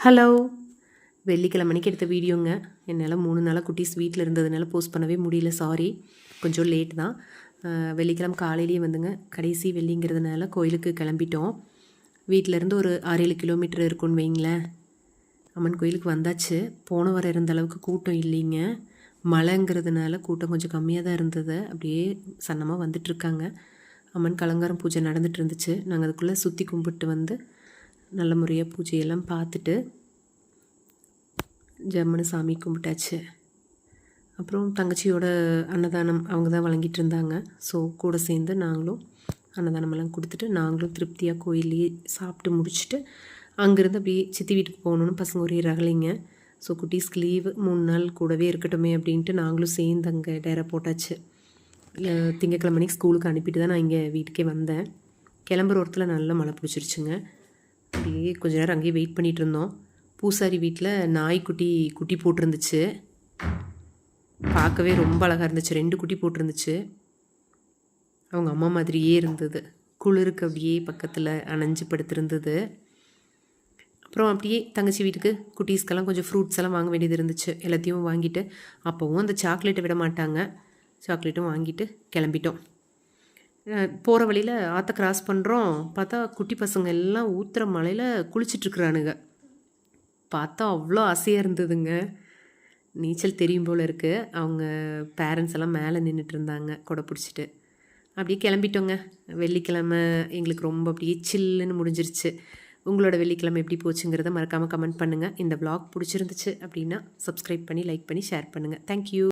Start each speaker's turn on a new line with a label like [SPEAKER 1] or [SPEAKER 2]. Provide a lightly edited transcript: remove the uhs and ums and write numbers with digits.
[SPEAKER 1] Hello, வெள்ளிக்கிழமைக்கு எடுத்த வீடியோங்க. என்னால் 3 நாளாக குட்டீஸ் வீட்டில் இருந்ததுனால போஸ்ட் பண்ணவே முடியல, சாரி. கொஞ்சம் லேட் தான். வெள்ளிக்கிழமை காலையிலேயே வந்துங்க, கடைசி வெள்ளிங்கிறதுனால கோயிலுக்கு கிளம்பிட்டோம். வீட்டிலேருந்து ஒரு 6-7 கிலோமீட்டர் இருக்குன்னு வைங்களேன். அம்மன் கோயிலுக்கு வந்தாச்சு. போன வாரம் இருந்த அளவுக்கு கூட்டம் இல்லைங்க. மழைங்கிறதுனால கூட்டம் கொஞ்சம் கம்மியாக தான் இருந்தது. அப்படியே சன்னமாக வந்துட்டுருக்காங்க. அம்மன் அலங்காரம் பூஜை நடந்துகிட்டு இருந்துச்சு. நாங்கள் அதுக்குள்ளே சுற்றி கும்பிட்டு வந்து நல்ல முறையாக பூஜையெல்லாம் பார்த்துட்டு ஜம்முன்னு சாமி கும்பிட்டாச்சு. அப்புறம் தங்கச்சியோட அன்னதானம் அவங்க தான் வழங்கிட்டு இருந்தாங்க. ஸோ கூட சேர்ந்து நாங்களும் அன்னதானமெல்லாம் கொடுத்துட்டு நாங்களும் திருப்தியாக கோயிலையே சாப்பிட்டு முடிச்சுட்டு அங்கேருந்து அப்படியே சித்தி வீட்டுக்கு போகணுன்னு பசங்க ஒரே ரகலைங்க. ஸோ குட்டீஸ்க்கு லீவு 3 நாள் கூடவே இருக்கட்டுமே அப்படின்ட்டு நாங்களும் சேர்ந்து அங்கே டேரா போட்டாச்சு. திங்கக்கிழமை ஸ்கூலுக்கு அனுப்பிட்டு தான் நான் இங்கே வீட்டுக்கே வந்தேன். கிளம்புற ஒருத்தில் நல்லா மழை பிடிச்சிருச்சுங்க. அப்படியே கொஞ்ச நேரம் அங்கேயே வெயிட் பண்ணிகிட்டு இருந்தோம். பூசாரி வீட்டில் நாய்க்குட்டி குட்டி போட்டிருந்துச்சு. பார்க்கவே ரொம்ப அழகாக இருந்துச்சு. 2 குட்டி போட்டிருந்துச்சு. அவங்க அம்மா மாதிரியே இருந்தது. குளிருக்கு அப்படியே பக்கத்தில் அணைஞ்சு படுத்திருந்தது. அப்புறம் அப்படியே தங்கச்சி வீட்டுக்கு குட்டீஸ்க்கெல்லாம் கொஞ்சம் ஃப்ரூட்ஸ் எல்லாம் வாங்க வேண்டியது இருந்துச்சு. எல்லாத்தையும் வாங்கிட்டு அப்போவும் அந்த சாக்லேட்டை விட மாட்டாங்க. சாக்லேட்டும் வாங்கிட்டு கிளம்பிட்டோம். போகிற வழியில் ஆற்ற கிராஸ் பண்ணுறோம். பார்த்தா குட்டி பசங்க எல்லாம் ஊற்றுற மலையில் குளிச்சிட்ருக்குறானுங்க. பார்த்தா அவ்வளோ ஆசையாக இருந்ததுங்க. நீச்சல் தெரியும் போல் இருக்குது. அவங்க பேரண்ட்ஸ் எல்லாம் மேலே நின்றுட்டு இருந்தாங்க கொடை பிடிச்சிட்டு. அப்படியே கிளம்பிட்டோங்க. வெள்ளிக்கிழமை எங்களுக்கு ரொம்ப அப்படியே சில்லுன்னு முடிஞ்சிருச்சு. உங்களோட வெள்ளிக்கிழமை எப்படி போச்சுங்கிறத மறக்காமல் கமெண்ட் பண்ணுங்கள். இந்த vlog பிடிச்சிருந்துச்சு அப்படின்னா சப்ஸ்கிரைப் பண்ணி லைக் பண்ணி ஷேர் பண்ணுங்கள். தேங்க்யூ.